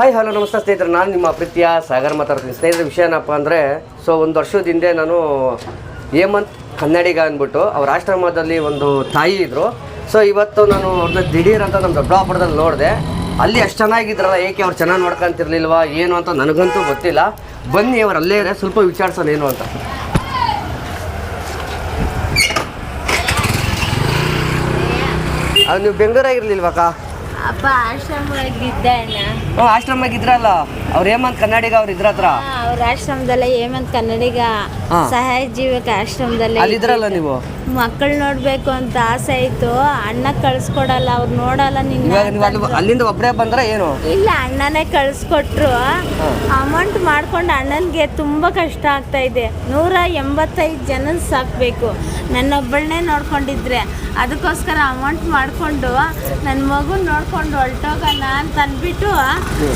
Hi hello ನಮಸ್ತೆ ಸ್ನೇಹಿತರೆ, ನಾನು ನಿಮ್ಮ ಪ್ರೀತಿಯ ಸಾಗರ್ ಮಾತಾಡ್ತೀನಿ. ಸ್ನೇಹಿತರ ವಿಷಯ ಏನಪ್ಪ ಅಂದರೆ, ಒಂದು ವರ್ಷದ ಹಿಂದೆ ನಾನು ಹೇಮಂತ್ ಕನ್ನಡಿಗ ಅಂದ್ಬಿಟ್ಟು ಅವ್ರ ಆಶ್ರಮದಲ್ಲಿ ಒಂದು ತಾಯಿ ಇದ್ದರು. ಇವತ್ತು ನಾನು ಅವ್ರನ್ನ ದಿಢೀರ್ ಅಂತ ನಮ್ಮ ದೊಡ್ಡಬಳ್ಳಾಪುರದಲ್ಲಿ ನೋಡಿದೆ. ಅಲ್ಲಿ ಅಷ್ಟು ಚೆನ್ನಾಗಿದ್ರಲ್ಲ, ಏಕೆ ಅವ್ರು ಚೆನ್ನಾಗಿ ನೋಡ್ಕೊಂತಿರ್ಲಿಲ್ವಾ ಏನು ಅಂತ ನನಗಂತೂ ಗೊತ್ತಿಲ್ಲ. ಬನ್ನಿ ಅವ್ರು ಅಲ್ಲೇ ಇರೋ ಸ್ವಲ್ಪ ವಿಚಾರಿಸೋಣ ಏನು ಅಂತ. ನೀವು ಬೆಂಗಳೂರಾಗಿರ್ಲಿಲ್ವಾಕ? ಅಪ್ಪ ಆಶ್ರಮವಾಗಿದ್ದೆ ಅಣ್ಣ. ಆಶ್ರಮಾಗಿದ್ರಲ್ಲ ಅವ್ರು ಹೇಮಂತ್ ಕನ್ನಡಿಗ ಅವ್ರು ಇದ್ರ ಹತ್ರ. ಅವ್ರ ಆಶ್ರಮದಲ್ಲೇ ಹೇಮಂತ್ ಕನ್ನಡಿಗ ಸಹಾಯ ಜೀವಕ ಆಶ್ರಮದಲ್ಲೇ ಅಲ್ಲಿದ್ರಲ್ಲ. ನೀವು ಮಕ್ಕಳು ನೋಡ್ಬೇಕು ಅಂತ ಆಸೆ ಆಯ್ತು. ಅಣ್ಣ ಕಳ್ಸ್ಕೊಡಲ್ಲ, ಅವ್ರು ನೋಡಲ್ಲ. ಅಲ್ಲಿಂದ ಒಬ್ಬರೇ ಬಂದ್ರೆ ಏನು ಇಲ್ಲ, ಅಣ್ಣನೇ ಕಳ್ಸ್ಕೊಟ್ರು. ಅಮೌಂಟ್ ಮಾಡ್ಕೊಂಡು ಅಣ್ಣನ್ಗೆ ತುಂಬಾ ಕಷ್ಟ ಆಗ್ತಾ ಇದೆ. 185 ಜನ ಸಾಕ್ಬೇಕು. ನನ್ನೊಬ್ಬಳನ್ನೇ ನೋಡ್ಕೊಂಡಿದ್ರೆ ಅದಕ್ಕೋಸ್ಕರ ಅಮೌಂಟ್ ಮಾಡಿಕೊಂಡು ನನ್ನ ಮಗುನ ನೋಡ್ಕೊಂಡು ಹೊರಟೋಗೋಣ ಅಂತ ಅಂದ್ಬಿಟ್ಟು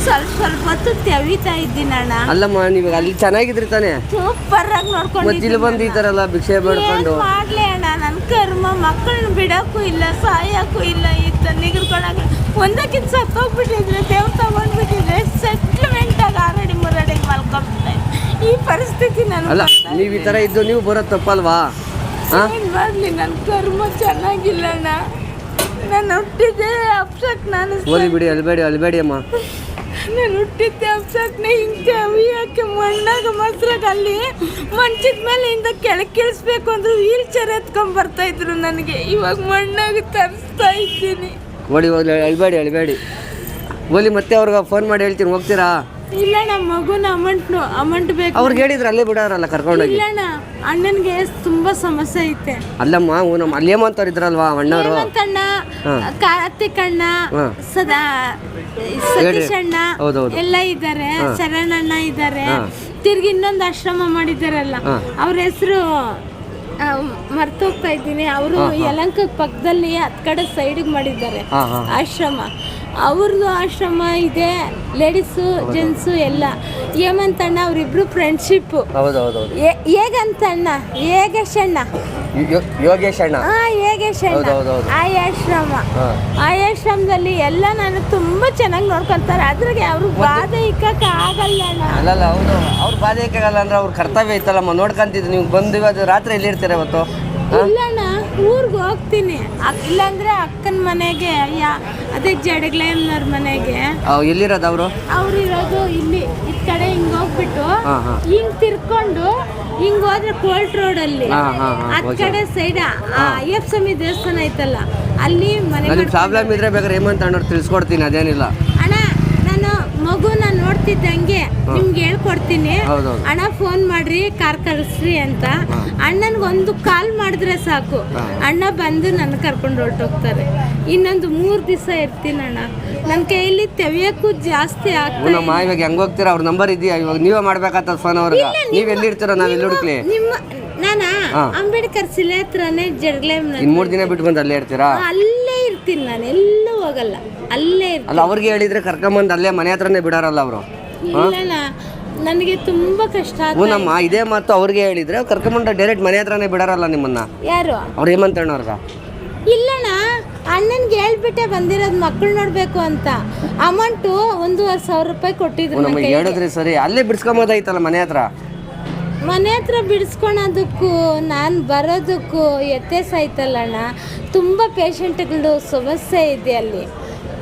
ಸ್ವಲ್ಪ ಹೊತ್ತು ತೆವಿತಾ ಇದ್ದೀನಿ ಅಣ್ಣ. ಅಲ್ಲಮ್ಮ, ನೀವು ಅಲ್ಲಿ ಚೆನ್ನಾಗಿದ್ರಿ ತಾನೆ? ಸೂಪರ್ ಆಗಿ ನೋಡ್ಕೊಂಡು ಬಂದಿದ್ದಾರಲ್ಲ ಭಿಕ್ಷೆ ಬೇಡ್ಕೊಂಡು. ಮಾಡ್ಲಿ ಅಣ್ಣ, ನನ್ನ ಕರ್ಮ. ಮಕ್ಕಳನ್ನ ಬಿಡಕ್ಕೂ ಇಲ್ಲ, ಸಾಯಕ್ಕೂ ಇಲ್ಲ. ಇತ್ತ ನಿಗರ್ಕೊಳಕ ಒಂದಕ್ಕಿಂತ ಸತ್ತೋಗ್ಬಿಟ್ಟಿದ್ರೆ ದೇವ್ ತಗೊಂಡ್ಬಿಟ್ಟಿದ್ರೆ ಸೆಟ್ಲ್ಮೆಂಟ್ ಆಗಿ 6 ಅಡಿ 3 ಅಡಿಗೆ ಮಲ್ಕೊಂಡ್ಬಿಟ್ಟೆ. ಈ ಪರಿಸ್ಥಿತಿ ನಾನು ಅಲ್ಲ. ನೀವು ಈ ಥರ ಇದ್ದು ನೀವು ಬರೋದು ತಪ್ಪಲ್ವಾ? ಏನ್ ಮಾಡ್ಲಿ, ನನ್ನ ಕರ್ಮ ಚೆನ್ನಾಗಿಲ್ಲ ಅಣ್ಣ. ನಾನು ಹುಟ್ಟಿದ್ದೆ ಅಪ್ಸಕ್. ನಾನು ಬಿಡಿ, ಅಲ್ಬೇಡಿ ಅಮ್ಮ. ನಾನು ಹುಟ್ಟಿದ್ದೆ ಅಪ್ಸಕ್ನೆ. ಹಿಂಗೆ ಅವಿಯಕ್ಕೆ ಮಣ್ಣಾಗ ಮೊಸರಾಗ ಅಲ್ಲಿ ಮಂಚದ ಮೇಲೆ ಇಂದ ಕೆಳಗೆ ಕೇಳಿಸ್ಬೇಕು ಅಂದ್ರೆ ವೀಲ್ ಚೇರ್ ಎತ್ಕೊಂಡ್ ಬರ್ತಾ ಇದ್ರು ನನಗೆ. ಇವಾಗ ಮಣ್ಣಾಗ ತರಿಸ್ತಾ ಇದ್ದೀನಿ. ಅಲ್ಬೇಡಿ. ಮತ್ತೆ ಅವ್ರಿಗೆ ಫೋನ್ ಮಾಡಿ ಹೇಳ್ತೀನಿ, ಹೋಗ್ತೀರಾ? ಇಲ್ಲ, ನಮ್ಮ ಮಗುನ ಅಮೌಂಟ್ ಬೇಕು. ಅವ್ರಿಗೆ ಹೇಳಿದ್ರೆ ಅಲ್ಲೇ ಬಿಡೋರಲ್ಲ ಕರ್ಕೊಂಡೋಗಿ. ಇಲ್ಲಣ್ಣ, ಅಣ್ಣನ್ಗೆ ತುಂಬಾ ಸಮಸ್ಯೆ ಐತೆ. ಅಲ್ಲಮ್ಮ, ನಮ್ಮ ಅಲ್ಲಿ ಹೇಮಂತವ್ರು ಇದ್ರಲ್ವಾ ಅಣ್ಣವರು? ಅಣ್ಣ, ಕಾರ್ತಿಕ್ ಅಣ್ಣ, ಸತೀಶ್ ಅಣ್ಣ ಎಲ್ಲ ಇದ್ದಾರೆ. ಶರಣಣ್ಣ ಇದ್ದಾರೆ. ತಿರ್ಗಿ ಇನ್ನೊಂದು ಆಶ್ರಮ ಮಾಡಿದಾರಲ್ಲ, ಅವ್ರ ಹೆಸರು ಮರ್ತೋಗ್ತಾ ಇದ್ದೀನಿ. ಅವರು ಯಲಂಕ ಪಕ್ಕದಲ್ಲಿ ಹತ್ ಕಡೆ ಸೈಡಿಗೆ ಮಾಡಿದ್ದಾರೆ ಆಶ್ರಮ. ಅವ್ರದ್ದು ಆಶ್ರಮ ಇದೆ. ಲೇಡೀಸು ಜೆಂಟ್ಸು ಎಲ್ಲ. ಹೇಮಂತಣ್ಣ ಅವರಿಬ್ರು ಫ್ರೆಂಡ್ಶಿಪ್. ಹೇಗಂತ ಅಣ್ಣ, ಯೋಗೇಶ್ ಅಣ್ಣ. ಆ ಆಶ್ರಮದಲ್ಲಿ ಎಲ್ಲ ನಾನು ತುಂಬಾ ಚೆನ್ನಾಗಿ ನೋಡ್ಕೊಂತಾರೆ. ಅದ್ರಾಗೆ ಅವ್ರು ಬಾಧೆ ಇಕ್ಕಕ್ಕೆ ಆಗಲ್ಲ ಅಣ್ಣ. ಅಲ್ಲಲ್ಲ, ಹೌದು, ಅವ್ರು ಬಾಧೆ ಇಕ್ಕಾಗಲ್ಲ ಅಂದ್ರೆ ಅವ್ರ ಕರ್ತವ್ಯ ಇತ್ತಲ್ಲಮ್ಮ, ನೋಡ್ಕೊಂತಿದ್ರು. ನೀವು ಬಂದು ಇವತ್ತು ರಾತ್ರಿ ಎಲ್ಲಿರ್ತೀರ ಇವತ್ತು? ಇಲ್ಲಣ್ಣ, ಊರ್ಗೆ ಹೋಗ್ತೀನಿ. ಇಲ್ಲಾಂದ್ರೆ ಅಕ್ಕನ ಮನೆಗೆ, ಅದೇ ಜಡಗ್ಲಯ್ಯನವ್ರ ಮನೆಗೆ. ಎಲ್ಲಿರೋದು ಅವರು? ಅವ್ರು ಇರೋದು ಇಲ್ಲಿ ಈ ಕಡೆ. ಹಿಂಗ್ ಹೋಗ್ಬಿಟ್ಟು ಹಿಂಗ್ ತಿರ್ಕೊಂಡು ಹಿಂಗ್ ಹೋದ್ರೆ ಕೋಲ್ಟ್ ರೋಡ್ ಅಲ್ಲಿ ಅದ್ ಕಡೆ ಸೈಡ್ ಅಯ್ಯಪ್ಪ ಸ್ವಾಮಿ ದೇವಸ್ಥಾನ ಐತಲ್ಲ, ಅಲ್ಲಿ ಮನೆ. ಪ್ರಾಬ್ಲಮ್ ಇದ್ರೆ ಬೇಕಾದ್ರೆ ಹೇಮಂತ್ ಅಣ್ಣವ್ರು ತಿಳಿಸ್ಕೊಡ್ತೀನಿ, ಅದೇನಿಲ್ಲ ಅಣ್ಣ. ನಾನು ಮಗುನ ನೋಡ್ತಿದ್ದಂಗೆ ನಿಮ್ಗೆ ಹೇಳ್ಕೊಡ್ತೀನಿ ಅಣ್ಣ. ಫೋನ್ ಮಾಡ್ರಿ, ಕಾರ್ ಕಳಿಸ್ರಿ ಅಂತ. ಅಣ್ಣನ್ಗೊಂದು ಕಾಲ್ ಮಾಡಿದ್ರೆ ಸಾಕು, ಅಣ್ಣ ಬಂದು ನನ್ನ ಕರ್ಕೊಂಡು ಹೊರಟೋಗ್ತಾರೆ. ಇನ್ನೊಂದು 3 ದಿವಸ ಇರ್ತೀನಿ ಅಣ್ಣ. ನನ್ನ ಕೈಯಲ್ಲಿ ತೆವಿಯಕ್ಕೂ ಜಾಸ್ತಿ ಆಗ್ತದೆ. ಇವಾಗ ಹೆಂಗ್ ಹೋಗ್ತೀರಾ? ಅವ್ರ ನಂಬರ್ ಇದೆಯಾ? ಇವಾಗ ನೀವೇ ಮಾಡ್ಬೇಕಾಗ್ತದ ಫೋನ್ ಅವ್ರಿಗೆ. ನೀವ್ ಎಲ್ಲಿ ಇರ್ತೀರಾ? ನಾವ್ ಎಲ್ಲಿ ಹುಡುಕ್ಲಿ? ನಾನಾ ಅಂಬೇಡ್ಕರ್ ಶಿಲೆ ಹತ್ರನೇ ಜಡಗ್ಲೆ. 3 ದಿನ ಬಿಟ್ಟು ಬಂದು ಅಲ್ಲೇ ಇರ್ತೀರಾ? ಅಲ್ಲೇ ಇರ್ತೀನಿ ನಾನು, ಎಲ್ಲೂ ಹೋಗಲ್ಲ, ಅಲ್ಲೇ ಇರ್ತೀನಿ. ಅಲ್ಲ, ಅವ್ರಿಗೆ ಹೇಳಿದ್ರೆ ಕರ್ಕೊಂಬಂದು ಅಲ್ಲೇ ಮನೆ ಹತ್ರನೇ ಬಿಡಾರಲ್ಲ ಅವರು? ಇಲ್ಲ, ನನಗೆ ತುಂಬಾ ಕಷ್ಟ. ನಮ್ಮ ಇದೇ ಮಾತು ಅವ್ರಿಗೆ ಹೇಳಿದ್ರೆ ಕರ್ಕೊಂಬಂದು ಡೈರೆಕ್ಟ್ ಮನೆ ಹತ್ರನೇ ಬಿಡಾರಲ್ಲ ನಿಮ್ಮನ್ನ. ಯಾರು? ಅವ್ರು ಹೇಮಂತ್ ಅಣ್ಣವ್ರಗ? ಇಲ್ಲಣ್ಣ, ಅಣ್ಣನ್ಗೆ ಹೇಳ್ಬಿಟ್ಟೆ ಬಂದಿರೋದು ಮಕ್ಕಳು ನೋಡ್ಬೇಕು ಅಂತ. ಅಮೌಂಟು 1,500 ರೂಪಾಯಿ ಕೊಟ್ಟಿದ್ರು. ನಮಗೆ ಹೇಳಿದ್ರಿ ಸರಿ, ಅಲ್ಲೇ ಬಿಡ್ಸ್ಕೊಂಬೋದಾಯ್ತಲ್ಲ ಮನೆ ಹತ್ರ. ಮನೆ ಹತ್ರ ಬಿಡಿಸ್ಕೊಳೋದಕ್ಕೂ ನಾನು ಬರೋದಕ್ಕೂ ವ್ಯತ್ಯಾಸ ಆಯ್ತಲ್ಲ ಅಣ್ಣ. ತುಂಬ ಪೇಷಂಟ್ಗಳು ಸಮಸ್ಯೆ ಇದೆ ಅಲ್ಲಿ.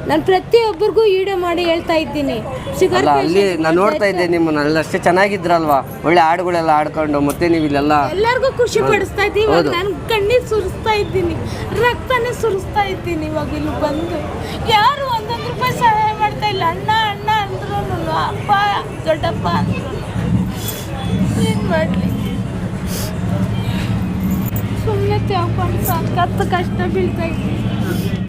ನಾನು ಪ್ರತಿಯೊಬ್ಬರಿಗೂ ವಿಡಿಯೋ ಮಾಡಿ ಹೇಳ್ತಾ ಇದ್ದೀನಿ. ಅಲ್ಲಿ ನಾನು ನೋಡ್ತಾ ಇದ್ದೆ ನಿಮ್ಮನ್ನ, ಅಷ್ಟೇ ಚೆನ್ನಾಗಿದ್ರಲ್ವಾ, ಒಳ್ಳೆ ಹಾಡುಗಳೆಲ್ಲ ಆಡ್ಕೊಂಡು. ಮತ್ತೆ ನೀವು ಇಲ್ಲೆಲ್ಲ ಎಲ್ಲರಿಗೂ ಖುಷಿ ಪಡಿಸ್ತಾ ಇದ್ದೀನಿ. ಇವಾಗ ನಾನು ಕಣ್ಣೀರು ಸುರಿಸ್ತಾ ಇದ್ದೀನಿ, ರಕ್ತನೇ ಸುರಿಸ್ತಾ ಇದ್ದೀನಿ. ಇವಾಗ ಇಲ್ಲಿ ಬಂದು ಯಾರು 1 ರೂಪಾಯಿ ಸಹಾಯ ಮಾಡ್ತಾ ಇಲ್ಲ. ಅಣ್ಣ ಅಂದ್ರು, ಅಪ್ಪ ದೊಡ್ಡಪ್ಪ ಅಂದ್ರು. ಏನು ಮಾಡಲಿ? ಸುಮ್ಮನೆ ತಗೊಂಡು ಕಷ್ಟ ಬೀಳ್ತಾ ಇದ್ದೀನಿ.